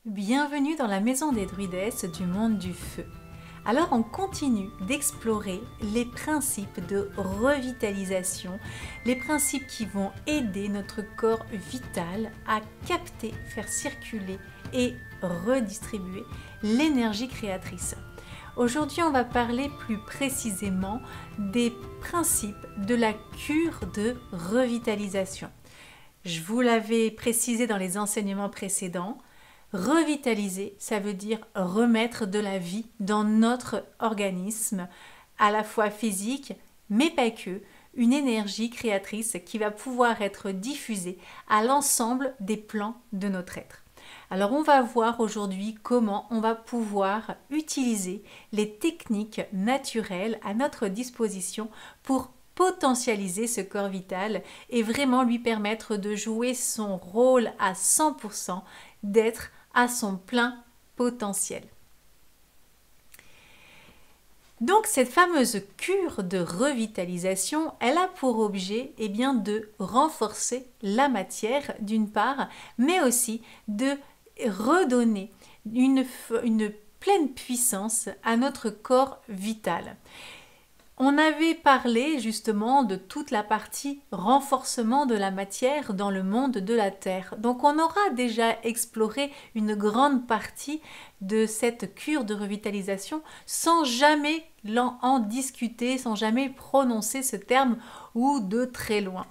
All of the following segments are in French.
Bienvenue dans la maison des druidesses du monde du feu. Alors on continue d'explorer les principes de revitalisation, les principes qui vont aider notre corps vital à capter, faire circuler et redistribuer l'énergie créatrice. Aujourd'hui, on va parler plus précisément des principes de la cure de revitalisation. Je vous l'avais précisé dans les enseignements précédents. Revitaliser, ça veut dire remettre de la vie dans notre organisme, à la fois physique, mais pas que, une énergie créatrice qui va pouvoir être diffusée à l'ensemble des plans de notre être. Alors on va voir aujourd'hui comment on va pouvoir utiliser les techniques naturelles à notre disposition pour potentialiser ce corps vital et vraiment lui permettre de jouer son rôle à 100%, d'être à son plein potentiel. Donc cette fameuse cure de revitalisation, elle a pour objet de renforcer la matière d'une part, mais aussi de redonner une pleine puissance à notre corps vital. On avait parlé justement de toute la partie renforcement de la matière dans le monde de la Terre. Donc on aura déjà exploré une grande partie de cette cure de revitalisation sans jamais en discuter, sans jamais prononcer ce terme ou de très loin.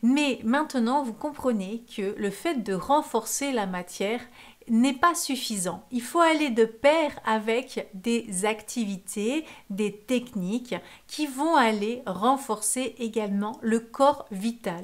Mais maintenant, vous comprenez que le fait de renforcer la matière n'est pas suffisant. Il faut aller de pair avec des activités, des techniques qui vont aller renforcer également le corps vital.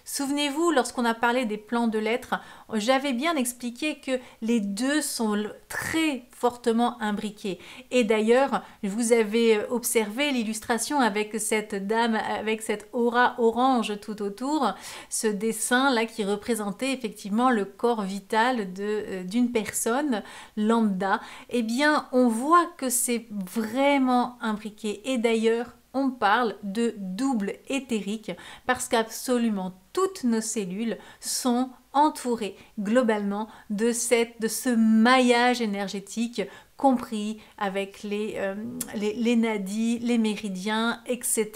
Souvenez-vous, lorsqu'on a parlé des plans de l'être, j'avais bien expliqué que les deux sont très fortement imbriqués. Et d'ailleurs, vous avez observé l'illustration avec cette dame, avec cette aura orange tout autour, ce dessin-là qui représentait effectivement le corps vital d'une personne lambda. Eh bien, on voit que c'est vraiment imbriqué. Et d'ailleurs, on parle de double éthérique parce qu'absolument toutes nos cellules sont entourées globalement de ce maillage énergétique compris avec les nadis, les méridiens, etc.,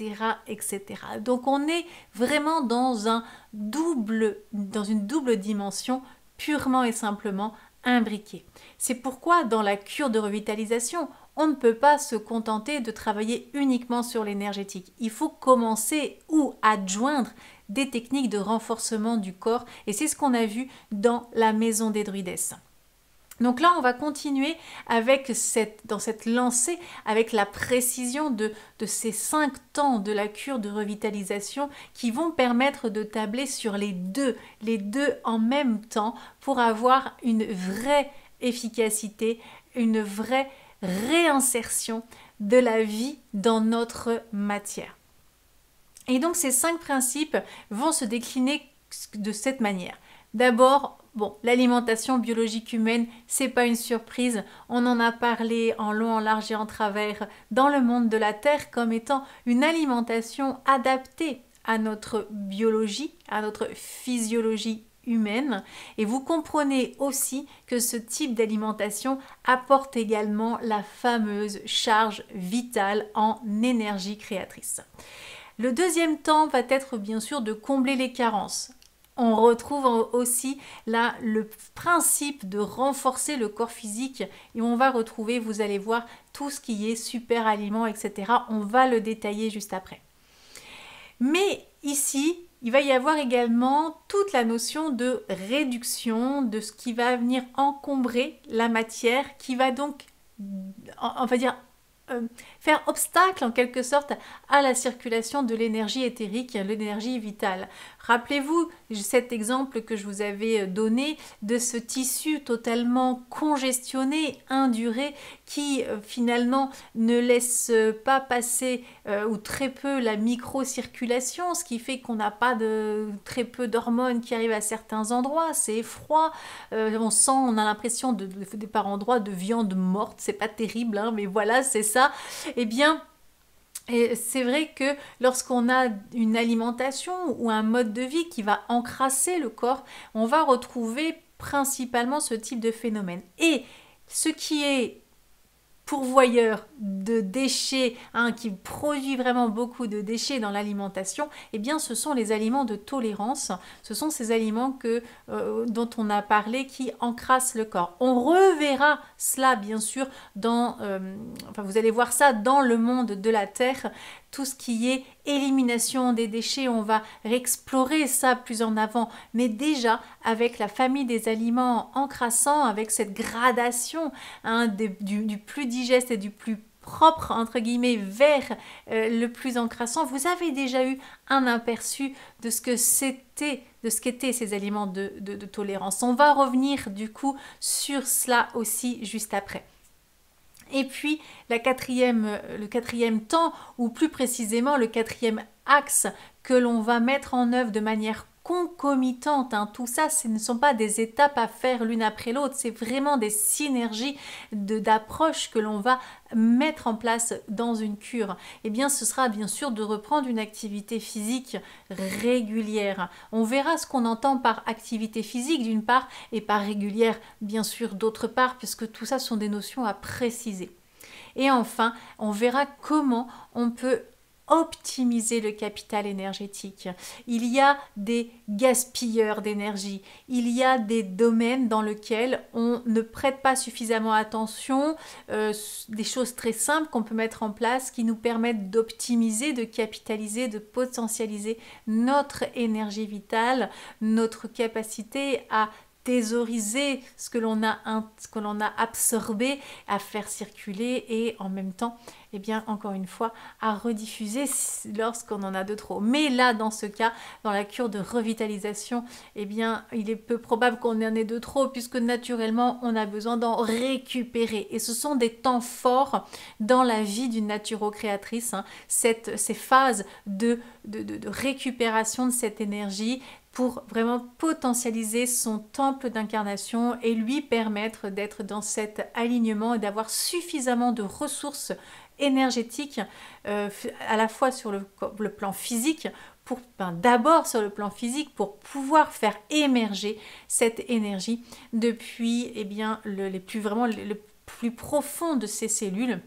etc. Donc on est vraiment dans une double dimension purement et simplement imbriquée. C'est pourquoi dans la cure de revitalisation, on ne peut pas se contenter de travailler uniquement sur l'énergétique. Il faut commencer ou adjoindre des techniques de renforcement du corps et c'est ce qu'on a vu dans la maison des druidesses. Donc là, on va continuer dans cette lancée avec la précision de ces 5 temps de la cure de revitalisation qui vont permettre de tabler sur les deux en même temps pour avoir une vraie efficacité, une vraie réinsertion de la vie dans notre matière. Et donc ces 5 principes vont se décliner de cette manière. D'abord, l'alimentation biologique humaine, c'est pas une surprise. On en a parlé en long, en large et en travers dans le monde de la Terre comme étant une alimentation adaptée à notre biologie, à notre physiologie humaine. Et vous comprenez aussi que ce type d'alimentation apporte également la fameuse charge vitale en énergie créatrice. Le deuxième temps va être bien sûr de combler les carences. On retrouve aussi là le principe de renforcer le corps physique et on va retrouver, vous allez voir, tout ce qui est super aliments, etc. On va le détailler juste après. Mais ici, il va y avoir également toute la notion de réduction de ce qui va venir encombrer la matière, qui va donc, on va dire, faire obstacle en quelque sorte à la circulation de l'énergie éthérique, l'énergie vitale. Rappelez-vous cet exemple que je vous avais donné de ce tissu totalement congestionné, induré, qui finalement ne laisse pas passer ou très peu la microcirculation, ce qui fait qu'on n'a pas très peu d'hormones qui arrivent à certains endroits, c'est froid, on a l'impression par endroits de viande morte, c'est pas terrible, hein, mais voilà, c'est ça. Eh bien, et c'est vrai que lorsqu'on a une alimentation ou un mode de vie qui va encrasser le corps, on va retrouver principalement ce type de phénomène. Et ce qui est pourvoyeur de déchets, qui produit vraiment beaucoup de déchets dans l'alimentation, eh bien ce sont les aliments de tolérance. Ce sont ces aliments dont on a parlé qui encrassent le corps. On reverra cela bien sûr vous allez voir ça dans le monde de la Terre, tout ce qui est élimination des déchets, on va explorer ça plus en avant. Mais déjà, avec la famille des aliments encrassants, avec cette gradation du plus digeste et du plus propre, entre guillemets, vers le plus encrassant, vous avez déjà eu un aperçu de ce qu'étaient ces aliments de tolérance. On va revenir du coup sur cela aussi juste après. Et puis, le quatrième temps, ou plus précisément le quatrième axe que l'on va mettre en œuvre de manière concomitante. Tout ça, ce ne sont pas des étapes à faire l'une après l'autre, c'est vraiment des synergies d'approche que l'on va mettre en place dans une cure. Eh bien, ce sera bien sûr de reprendre une activité physique régulière. On verra ce qu'on entend par activité physique d'une part et par régulière bien sûr d'autre part, puisque tout ça sont des notions à préciser. Et enfin, on verra comment on peut optimiser le capital énergétique. Il y a des gaspilleurs d'énergie, il y a des domaines dans lesquels on ne prête pas suffisamment attention, des choses très simples qu'on peut mettre en place qui nous permettent d'optimiser, de capitaliser, de potentialiser notre énergie vitale, notre capacité à thésauriser ce que l'on a absorbé, à faire circuler et en même temps, eh bien, encore une fois, à rediffuser lorsqu'on en a de trop. Mais là, dans ce cas, dans la cure de revitalisation, eh bien, il est peu probable qu'on en ait de trop puisque naturellement, on a besoin d'en récupérer. Et ce sont des temps forts dans la vie d'une naturo-créatrice, ces phases de récupération de cette énergie, pour vraiment potentialiser son temple d'incarnation et lui permettre d'être dans cet alignement et d'avoir suffisamment de ressources énergétiques à la fois sur le plan physique, d'abord sur le plan physique pour pouvoir faire émerger cette énergie depuis le plus profond de ses cellules,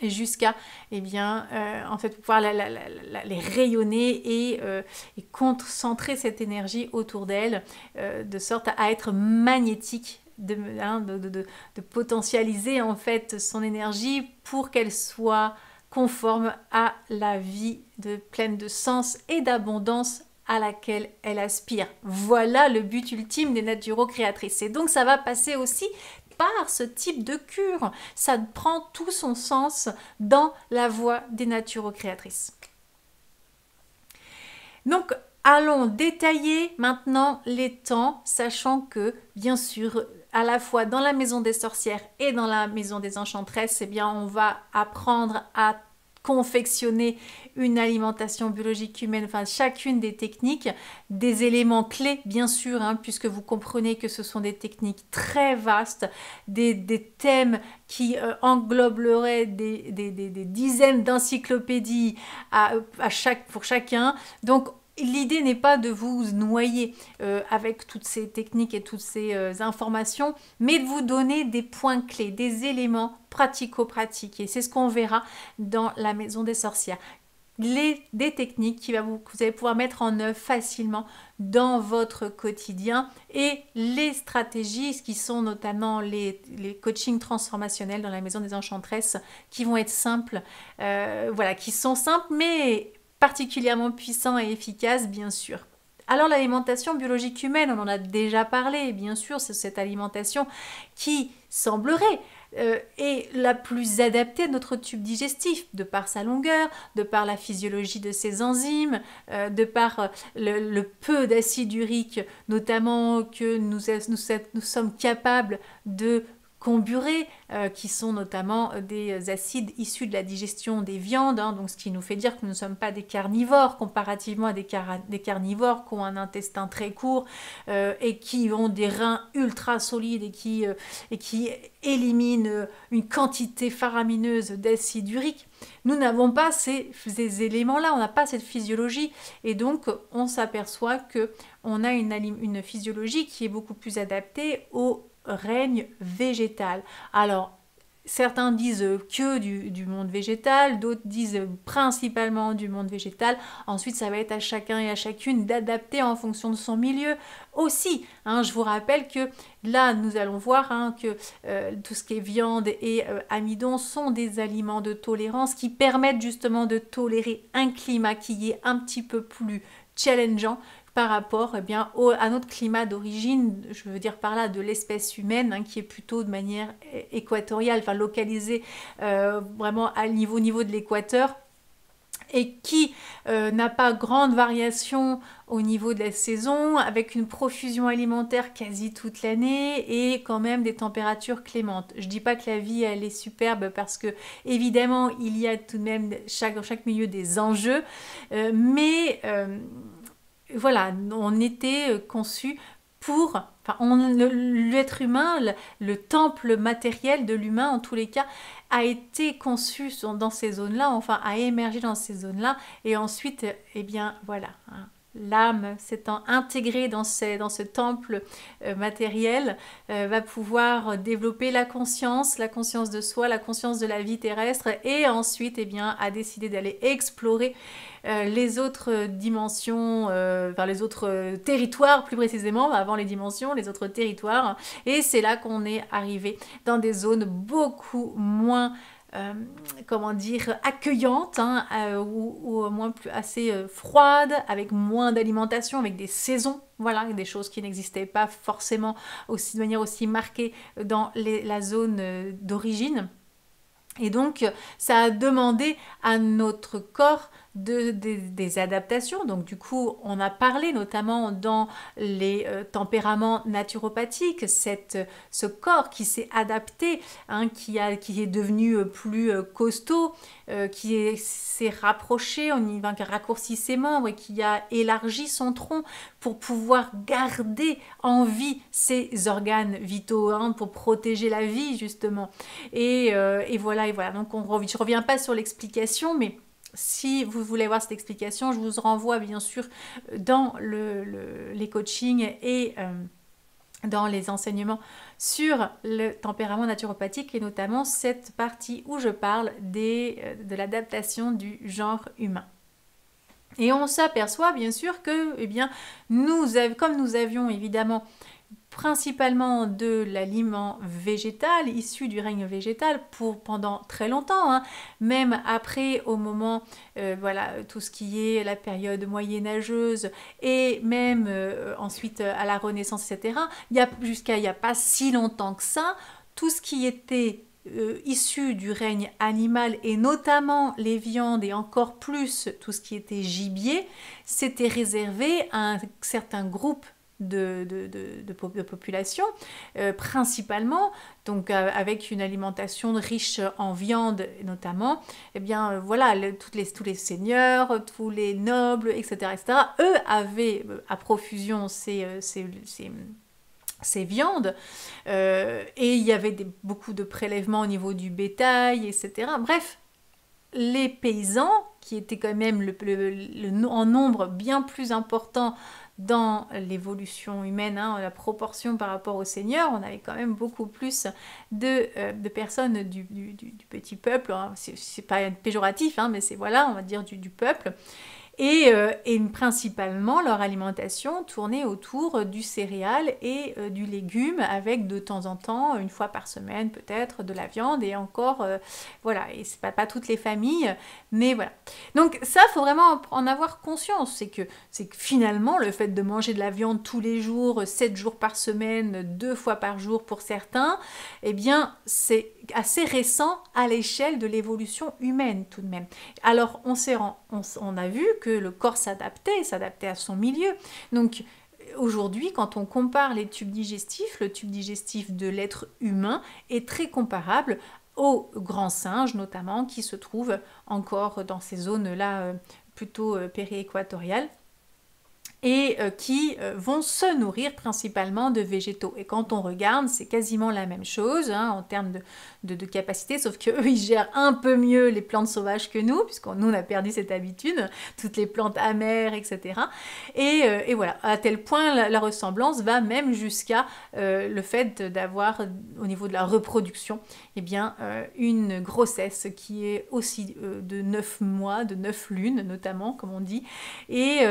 jusqu'à pouvoir les rayonner et concentrer cette énergie autour d'elle de sorte à être magnétique, de potentialiser en fait son énergie pour qu'elle soit conforme à la vie pleine de sens et d'abondance à laquelle elle aspire. Voilà le but ultime des naturo-créatrices. Et donc ça va passer aussi par ce type de cure. Ça prend tout son sens dans la voie des naturo-créatrices. Donc, allons détailler maintenant les temps, sachant que, bien sûr, à la fois dans la maison des sorcières et dans la maison des enchantresses, eh bien, on va apprendre à confectionner une alimentation biologique humaine, chacune des techniques, des éléments clés bien sûr, puisque vous comprenez que ce sont des techniques très vastes, des thèmes qui engloberaient des dizaines d'encyclopédies pour chacun. Donc l'idée n'est pas de vous noyer avec toutes ces techniques et toutes ces informations, mais de vous donner des points clés, des éléments pratico-pratiques. Et c'est ce qu'on verra dans la maison des sorcières. Des techniques que vous allez pouvoir mettre en œuvre facilement dans votre quotidien et les stratégies qui sont notamment les coachings transformationnels dans la maison des enchantresses qui vont être simples, qui sont simples mais particulièrement puissant et efficace, bien sûr. Alors l'alimentation biologique humaine, on en a déjà parlé, bien sûr, c'est cette alimentation qui semblerait est la plus adaptée à notre tube digestif, de par sa longueur, de par la physiologie de ses enzymes, de par le peu d'acide urique, notamment que nous sommes capables de comburés, qui sont notamment des acides issus de la digestion des viandes, hein, donc ce qui nous fait dire que nous ne sommes pas des carnivores comparativement à des carnivores qui ont un intestin très court et qui ont des reins ultra solides et qui éliminent une quantité faramineuse d'acide urique. Nous n'avons pas ces éléments-là, on n'a pas cette physiologie et donc on s'aperçoit qu'on a une physiologie qui est beaucoup plus adaptée au règne végétal. Alors, certains disent que du monde végétal, d'autres disent principalement du monde végétal. Ensuite, ça va être à chacun et à chacune d'adapter en fonction de son milieu aussi. Hein, je vous rappelle que là, nous allons voir que tout ce qui est viande et amidon sont des aliments de tolérance qui permettent justement de tolérer un climat qui est un petit peu plus challengeant par rapport à notre climat d'origine, je veux dire par là de l'espèce humaine, hein, qui est plutôt de manière équatoriale, enfin localisée vraiment au niveau de l'équateur, et qui n'a pas grande variation au niveau de la saison, avec une profusion alimentaire quasi toute l'année et quand même des températures clémentes. Je dis pas que la vie elle est superbe parce que évidemment il y a tout de même dans chaque milieu des enjeux, mais voilà, on était conçu pour, l'être humain, le temple matériel de l'humain en tous les cas, a été conçu dans ces zones-là, enfin a émergé dans ces zones-là, et ensuite, eh bien voilà, hein, l'âme s'étant intégrée dans ce temple matériel, va pouvoir développer la conscience de soi, la conscience de la vie terrestre, et ensuite, eh bien, a décidé d'aller explorer les autres dimensions, les autres territoires plus précisément, avant les dimensions, les autres territoires, et c'est là qu'on est arrivé dans des zones beaucoup moins accueillantes, hein, ou au moins assez froides, avec moins d'alimentation, avec des saisons, voilà, des choses qui n'existaient pas forcément de manière aussi marquée dans la zone d'origine. Et donc, ça a demandé à notre corps des adaptations. Donc, du coup, on a parlé notamment dans les tempéraments naturopathiques, ce corps qui s'est adapté, hein, qui est devenu plus costaud, qui s'est rapproché, qui a raccourci ses membres et qui a élargi son tronc pour pouvoir garder en vie ses organes vitaux, hein, pour protéger la vie, justement. Et voilà. Donc, je ne reviens pas sur l'explication, mais si vous voulez voir cette explication, je vous renvoie bien sûr dans les coachings et dans les enseignements sur le tempérament naturopathique, et notamment cette partie où je parle de l'adaptation du genre humain. Et on s'aperçoit bien sûr que, eh bien, comme nous avions évidemment principalement de l'aliment végétal, issu du règne végétal pendant très longtemps, hein. Même après, au moment, tout ce qui est la période moyenâgeuse, et même ensuite à la Renaissance, etc., jusqu'à il n'y a pas si longtemps que ça, tout ce qui était issu du règne animal, et notamment les viandes et encore plus tout ce qui était gibier, c'était réservé à un certain groupe de population, principalement, donc avec une alimentation riche en viande notamment, eh bien voilà, tous les seigneurs, tous les nobles, etc., eux avaient à profusion ces viandes, et il y avait beaucoup de prélèvements au niveau du bétail, etc. Bref, les paysans, qui étaient quand même en nombre bien plus important dans l'évolution humaine, hein, la proportion par rapport aux seigneurs, on avait quand même beaucoup plus de personnes du petit peuple, hein. C'est pas péjoratif, hein, mais c'est, voilà, on va dire du peuple. Et principalement leur alimentation tournait autour du céréal et du légume, avec de temps en temps, une fois par semaine peut-être, de la viande, et encore, voilà, et c'est pas toutes les familles, mais voilà. Donc ça, il faut vraiment en avoir conscience, c'est que finalement, le fait de manger de la viande tous les jours, 7 jours par semaine, 2 fois par jour pour certains, eh bien, c'est assez récent à l'échelle de l'évolution humaine tout de même. Alors, on a vu que le corps s'adaptait à son milieu. Donc, aujourd'hui, quand on compare les tubes digestifs, le tube digestif de l'être humain est très comparable aux grands singes notamment, qui se trouvent encore dans ces zones-là plutôt péri-équatoriales, et qui vont se nourrir principalement de végétaux. Et quand on regarde, c'est quasiment la même chose hein, en termes de capacité, sauf qu'eux, ils gèrent un peu mieux les plantes sauvages que nous, puisqu'on nous, on a perdu cette habitude, toutes les plantes amères, etc. Et voilà, à tel point, la ressemblance va même jusqu'à le fait d'avoir, au niveau de la reproduction, eh bien, une grossesse qui est aussi de 9 mois, de 9 lunes notamment, comme on dit. Et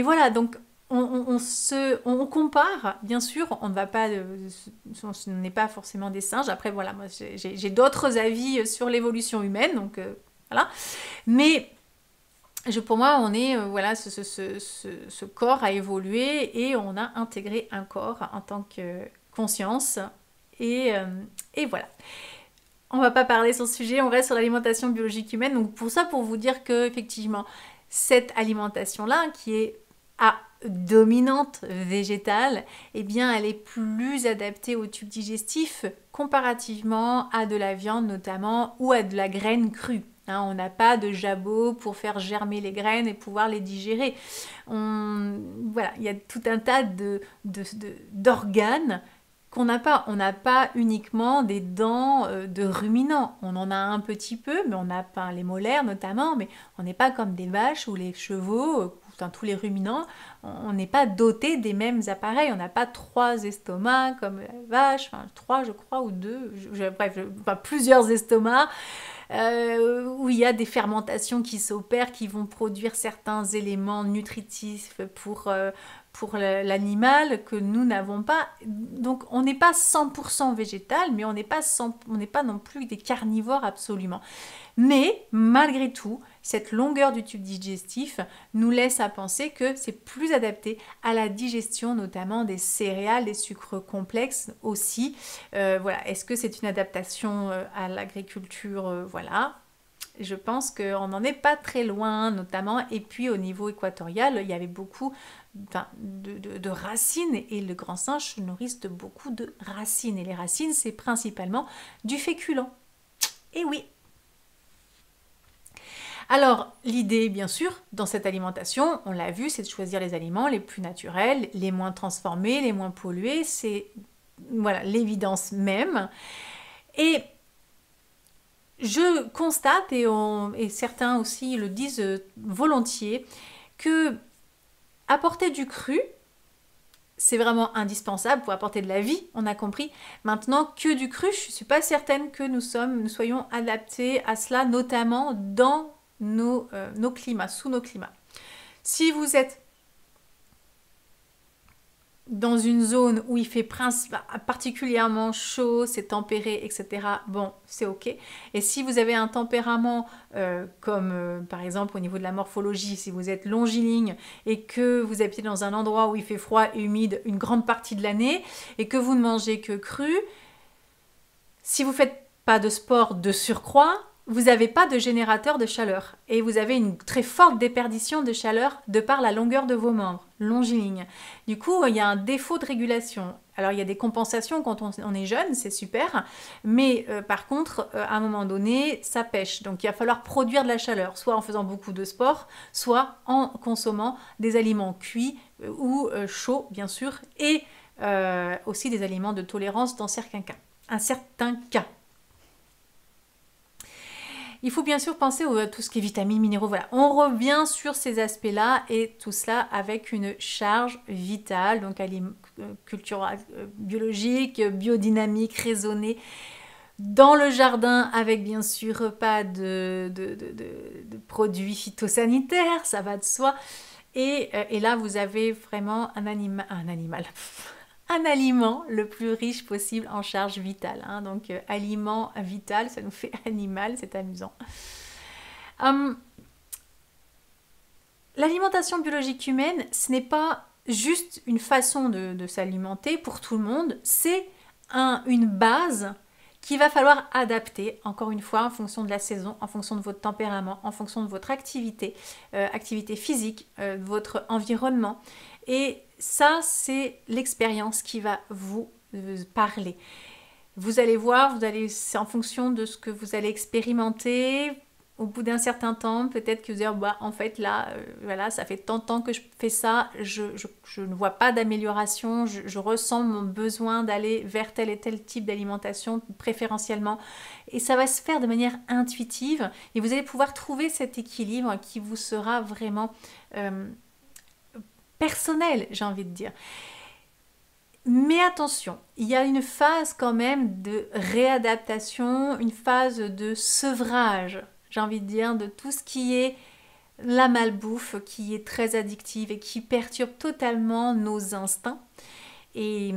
voilà, donc on compare, bien sûr, on ne va pas, ce n'est pas forcément des singes. Après, voilà, moi j'ai d'autres avis sur l'évolution humaine, donc voilà. Mais pour moi, on est, voilà, ce corps a évolué et on a intégré un corps en tant que conscience. Et voilà. On ne va pas parler sur ce sujet, on reste sur l'alimentation biologique humaine. Donc pour ça, pour vous dire que effectivement, cette alimentation-là, qui est à dominante végétale, eh bien elle est plus adaptée au tube digestif comparativement à de la viande notamment ou à de la graine crue. Hein, on n'a pas de jabot pour faire germer les graines et pouvoir les digérer. Voilà, il y a tout un tas d'organes qu'on n'a pas. On n'a pas uniquement des dents de ruminants. On en a un petit peu, mais on n'a pas les molaires notamment, mais on n'est pas comme des vaches ou les chevaux, tous les ruminants. On n'est pas doté des mêmes appareils. On n'a pas 3 estomacs comme la vache, enfin 3 je crois, ou 2, bref, plusieurs estomacs. Où il y a des fermentations qui s'opèrent, qui vont produire certains éléments nutritifs pour l'animal que nous n'avons pas. Donc on n'est pas 100% végétal, mais on n'est pas non plus des carnivores absolument. Mais malgré tout, cette longueur du tube digestif nous laisse à penser que c'est plus adapté à la digestion, notamment des céréales, des sucres complexes aussi. Voilà. Est-ce que c'est une adaptation à l'agriculture Voilà. Je pense qu'on n'en est pas très loin, notamment. Et puis au niveau équatorial, il y avait beaucoup de racines et le grand singe se nourrit de beaucoup de racines. Et les racines, c'est principalement du féculent. Et oui. Alors, l'idée, bien sûr, dans cette alimentation, on l'a vu, c'est de choisir les aliments les plus naturels, les moins transformés, les moins pollués. C'est voilà, l'évidence même. Et je constate, et certains aussi le disent volontiers, que apporter du cru, c'est vraiment indispensable pour apporter de la vie, on a compris. Maintenant, que du cru, je ne suis pas certaine que nous soyons adaptés à cela, notamment dans nos climats, sous nos climats. Si vous êtes dans une zone où il fait particulièrement chaud, c'est tempéré, etc., bon, c'est ok. Et si vous avez un tempérament comme par exemple au niveau de la morphologie, si vous êtes longiligne et que vous habitez dans un endroit où il fait froid et humide une grande partie de l'année et que vous ne mangez que cru, si vous ne faites pas de sport de surcroît, vous n'avez pas de générateur de chaleur et vous avez une très forte déperdition de chaleur de par la longueur de vos membres, longilignes. Du coup, il y a un défaut de régulation. Alors, il y a des compensations quand on est jeune, c'est super, mais par contre, à un moment donné, ça pêche. Donc, il va falloir produire de la chaleur, soit en faisant beaucoup de sport, soit en consommant des aliments cuits ou chauds, bien sûr, et aussi des aliments de tolérance dans certains cas. Il faut bien sûr penser à tout ce qui est vitamines, minéraux, voilà. On revient sur ces aspects-là et tout cela avec une charge vitale, donc culture biologique, biodynamique, raisonnée, dans le jardin avec bien sûr pas de produits phytosanitaires, ça va de soi. Et là, vous avez vraiment un aliment le plus riche possible en charge vitale. Hein. Donc, aliment vital, ça nous fait animal, c'est amusant. L'alimentation biologique humaine, ce n'est pas juste une façon de s'alimenter pour tout le monde, c'est une base qu'il va falloir adapter, encore une fois, en fonction de la saison, en fonction de votre tempérament, en fonction de votre activité physique, votre environnement. Et ça, c'est l'expérience qui va vous parler. Vous allez voir, c'est en fonction de ce que vous allez expérimenter. Au bout d'un certain temps, peut-être que vous allez dire, bah, en fait là, voilà, ça fait tant de temps que je fais ça, je ne vois pas d'amélioration, je ressens mon besoin d'aller vers tel et tel type d'alimentation préférentiellement. Et ça va se faire de manière intuitive et vous allez pouvoir trouver cet équilibre qui vous sera vraiment personnel, j'ai envie de dire. Mais attention, il y a une phase quand même de réadaptation, une phase de sevrage, j'ai envie de dire, de tout ce qui est la malbouffe, qui est très addictive et qui perturbe totalement nos instincts. Et,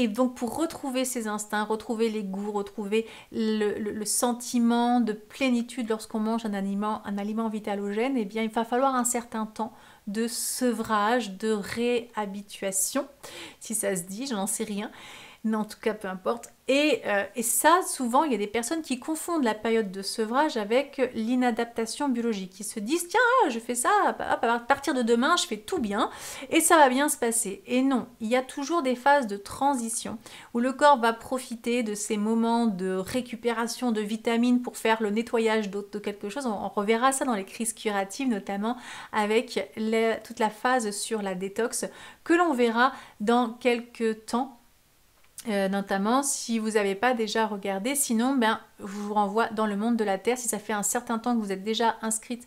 donc pour retrouver ces instincts, retrouver les goûts, retrouver le sentiment de plénitude lorsqu'on mange un aliment vitalogène, eh bien il va falloir un certain temps de sevrage, de réhabituation, si ça se dit, je n'en sais rien. Mais en tout cas, peu importe. Et ça, souvent, il y a des personnes qui confondent la période de sevrage avec l'inadaptation biologique. Ils se disent, tiens, je fais ça, à partir de demain, je fais tout bien et ça va bien se passer. Et non, il y a toujours des phases de transition où le corps va profiter de ces moments de récupération de vitamines pour faire le nettoyage de quelque chose. On reverra ça dans les crises curatives, notamment avec toute la phase sur la détox que l'on verra dans quelques temps. Notamment si vous n'avez pas déjà regardé, sinon je vous renvoie dans le monde de la Terre. Si ça fait un certain temps que vous êtes déjà inscrite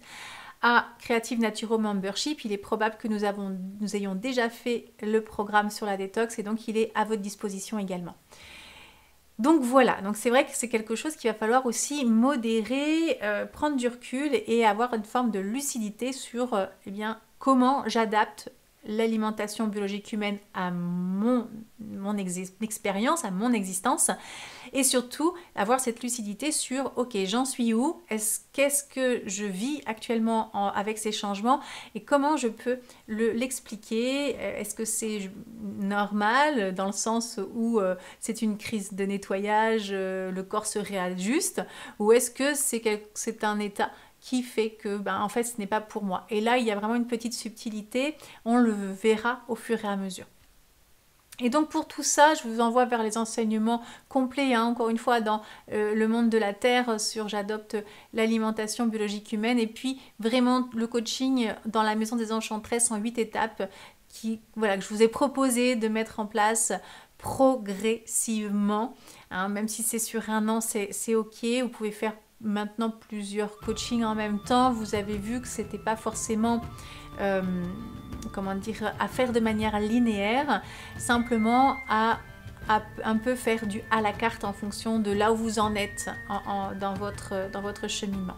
à Creative Naturo Membership, il est probable que nous ayons déjà fait le programme sur la détox et donc il est à votre disposition également. Donc voilà, donc c'est vrai que c'est quelque chose qu'il va falloir aussi modérer, prendre du recul et avoir une forme de lucidité sur comment j'adapte l'alimentation biologique humaine à mon expérience, à mon existence, et surtout avoir cette lucidité sur ok, j'en suis où, qu'est-ce que je vis actuellement avec ces changements et comment je peux l'expliquer. Est-ce que c'est normal dans le sens où c'est une crise de nettoyage, le corps se réajuste, ou est-ce que c'est un état qui fait que en fait ce n'est pas pour moi. Et là il y a vraiment une petite subtilité, on le verra au fur et à mesure. Et donc pour tout ça, je vous envoie vers les enseignements complets, encore une fois dans le monde de la Terre, sur j'adopte l'alimentation biologique humaine, et puis vraiment le coaching dans la Maison des Enchantresses en 8 étapes que je vous ai proposé de mettre en place progressivement. Même si c'est sur un an, c'est ok, vous pouvez faire maintenant plusieurs coachings en même temps. Vous avez vu que c'était pas forcément à faire de manière linéaire, simplement à un peu faire du à la carte en fonction de là où vous en êtes dans votre cheminement.